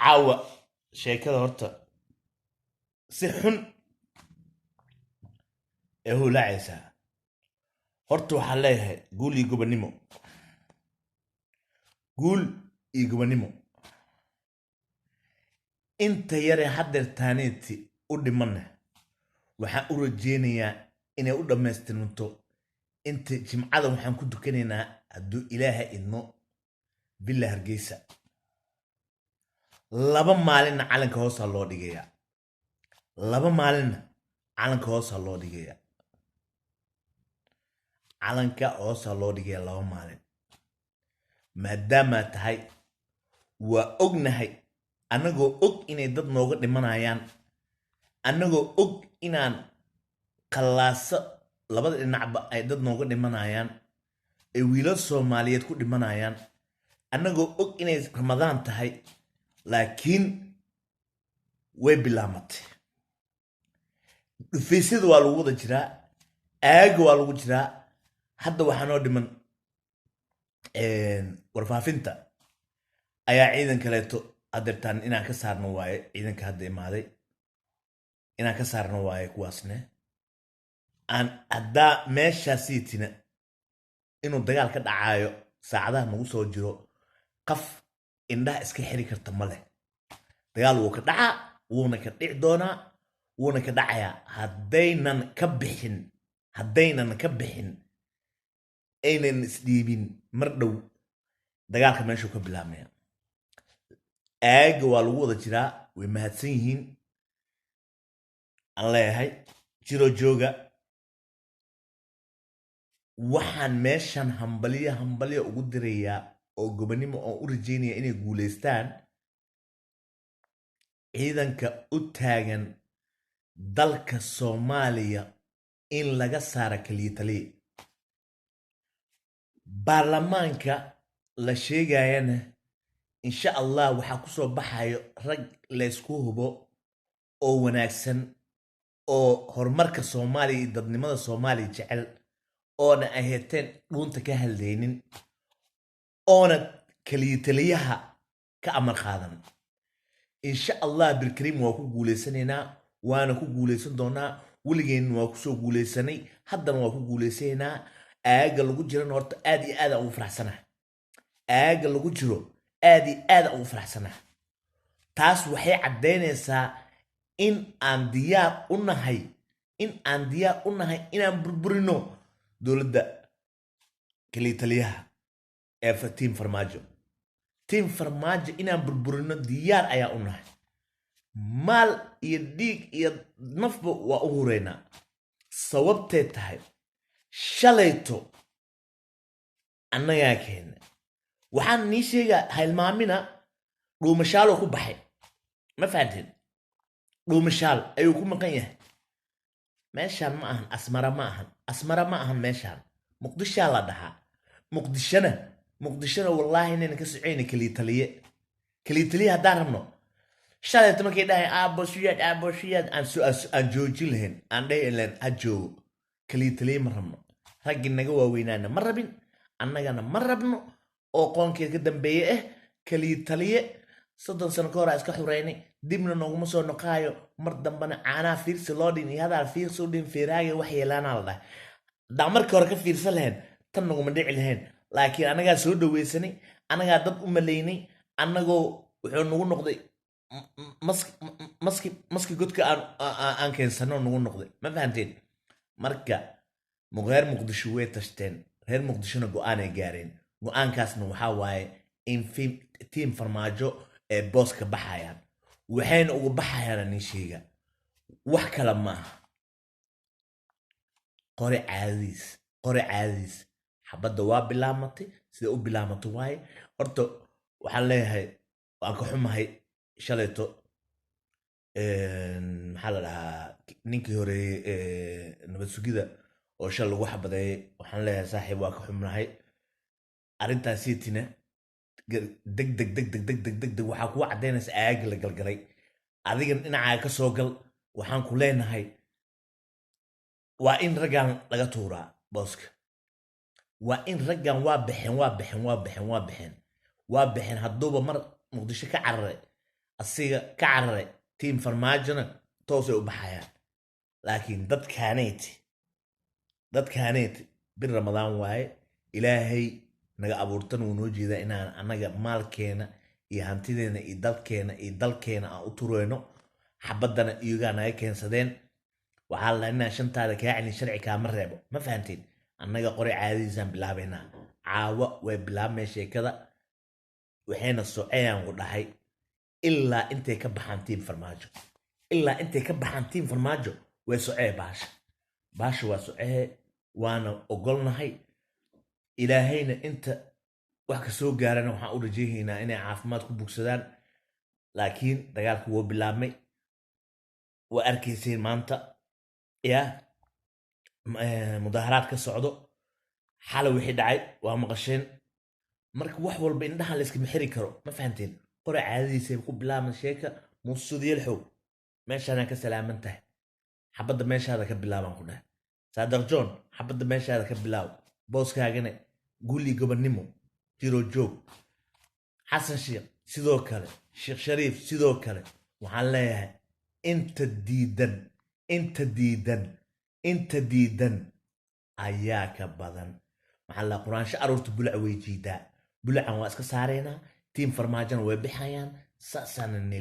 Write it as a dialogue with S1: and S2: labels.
S1: caawa sheekada horta si xun ee hulaacaysaa. horta waxaan leeyahay guul iyo gobonimo, guul iyo gobonimo. inta yaree haddeer taaneeti u dhimanna waxaan u rajeynayaa inay u dhammaystirmanto. inta jimcada waxaan ku dukanaynaa hadduu ilaaha idmo villa Hargeysa. 2 maalinna calanka hoosaa loo dhigayaa. 2 maalinna calanka hoosaa loo dhigayaa. calanka hoosaa loo dhigayaa 2 maalin. maadaamaa tahay waa ognahay, annagoo og inay dad nooga dhimanayaan, annagoo og inaan qallaaso labada dhinacba ay dad nooga dhimanayaan, ay wiilal Soomaaliyeed ku dhimanayaan, annagoo og inay Ramadaan tahay, laakiin way bilaamatay. dhufaysyada waa lagu wada jiraa, aaga waa lagu jiraa. hadda waxaa noo dhiman warfaafinta ayaa ciidan kaleeto adeertaan inaan ka saarno waaye. ciidanka hadda imaaday inaan ka saarno waaye kuwaasne. aan haddaa meeshaasiitina inuu dagaal ka dhacaayo saacadaha nagu soo jiro, qaf indhaha iska xiri karta ma leh. dagaal wuu ka dhacaa, wuuna ka dhici doonaa, wuuna ka dhacayaa. haddaynan ka bixin aynan isdhiibin mar dhow, dagaalka meeshuu ka bilaabmaya. aaga waa lagu wada jiraa, way mahadsan yihiin aan leeyahay. jiro jooga. waxaan meeshan hambalyo ugu dirayaa oo gobonimo oo u rajeynaya inay guulaystaan ciidanka u taagan dalka Soomaaliya in laga saara kaliya taliye. baarlamaanka la sheegayana insha Allah waxaa ku soo baxayo rag laysku hubo oo wanaagsan, oo horumarka Soomaaliya iyo dadnimada Soomaaliya jecel, oona aheeteen dhuunta ka hadlaynin, oona kaliya taliyaha ka amar qaadan. insha Allah bilkariim waa ku guulaysanaynaa, waana ku guulaysan doonaa. weligeenna waa kusoo guulaysanay, haddana waa ku guulaysanaynaa. aaga lagu jirana horta aad iyo aad aan ugu faraxsanahay. aaga lagu jiro aad iyo aad aan ugu faraxsanahay. taas waxay caddaynaysaa in aan diyaar u nahay inaan burburino dowladda kaliya taliyaha ee tiim farmaajo. tiim farmaajo inaan burburino diyaar ayaa u nahay. maal iyo dhiig iyo nafba waa u hureynaa. sababtee tahay shalayto annagaa keena. waxaan nii sheegaa hilmaamina dhuumashaal oo ku baxay. ma fahanteen? dhuumashaal ayuu ku maqan yahay. meeshaan ma ahan asmara ma ahan meeshaan. muqdishaa la dhahaa. muqdishona wallaahi inayna ka soceyna kaliya taliye haddaan rabno shalayto markay dhahay aaboshiyaad aan joojin lahayn, aan dhahi lahayn ha joogo. kaliya taliye ma rabno. raggii naga waaweynaana ma rabin, annagana ma rabno. oo qoonkeed ka dambeeye kaliya taliye 30 sano ka hor iska xureynay, dibna nooguma soo noqaayo. mar dambana caanaa fiirsi loo dhin iyo hadaal fiirsi u dhin feeraaga wax yeelaanaa la dhahay. haddaan markii hore ka fiirsan lahayn tan naguma dhici lahayn. laakiin annagaa soo dhaweysanay, annagaa dad u malaynay, annagoo wuxuu nagu noqday maski godka aan keensano nagu noqday. ma fahanteen? marka reer muqdisho way tashteen, reer muqdishona go-aanay gaareen. go-aankaasna waxaa waaye in tiim farmaajo ee boos ka baxayaan. waxayna uga baxayaan nin sheega wax kale maaha. qori caadadiis xabadda waa bilaamatay. sida u bilaamatay waaye. horta waxaan leeyahay waan ka xumahay shalayto. maxaa la dhahaa ninkii horeeyey nabad sugida oo shal lagu xabadeeyey. waxaan leeyahay saaxiib waa ka xumnahay. arrintaasiitina deg waxaa kugu caddaynaysa aaga la galgalay. adigan dhinacaaga ka soo gal. waxaan ku leenahay waa in raggan laga tuuraa booska. waa in raggan waa baxeen. hadduuba mar muqdisho ka cararay asiga ka cararay tiim farmaajona toosay u baxayaan laakiin dadkaaneeti bir ramadaan waaye ilaahay naga abuurtan wuu noo jeedaa inaan annaga maalkeena iyo hantideena iyo dalkeena aan u tureyno xabaddana iyagaa naga keensadeen waxaa la inaan shantaada kaa celin sharci kaama reebo ma fahanteen annaga qori caadadiisaan bilaabaynaa caawa way bilaabmay sheekada waxayna soceyaan ku dhahay ilaa intay ka baxaan tiim farmaajo way socee baasha waa socee waana ogolnahay ilaahayna inta wax ka soo gaarana waxaan u rajaynaynaa inay caafimaad ku bogsadaan laakiin dagaalku wuu bilaabmay waa arkayseen maanta yaa mudaharaad ka socdo xalay wixii dhacay waa maqasheen marka wax walba indhaha la iskama xiri karo ma fahanteen qora caadadiisay ku bilaabman sheeka muusudiyalxow meeshaanaa ka salaaman tahay xabadda meeshaada ka bilaabaan ku dhahay saadaq john xabadda meeshaada ka bilaab booskaagana guli gobonnimo jiro joog xasan sheekh sidoo kale sheekh shariif sidoo kale waxaan leeyahay inta diidan ayaa ka badan maxaa la quraansho aroorta bulac way jiidaa bulacan waa iska saaraynaa tiim farmaajona way bixayaan saasana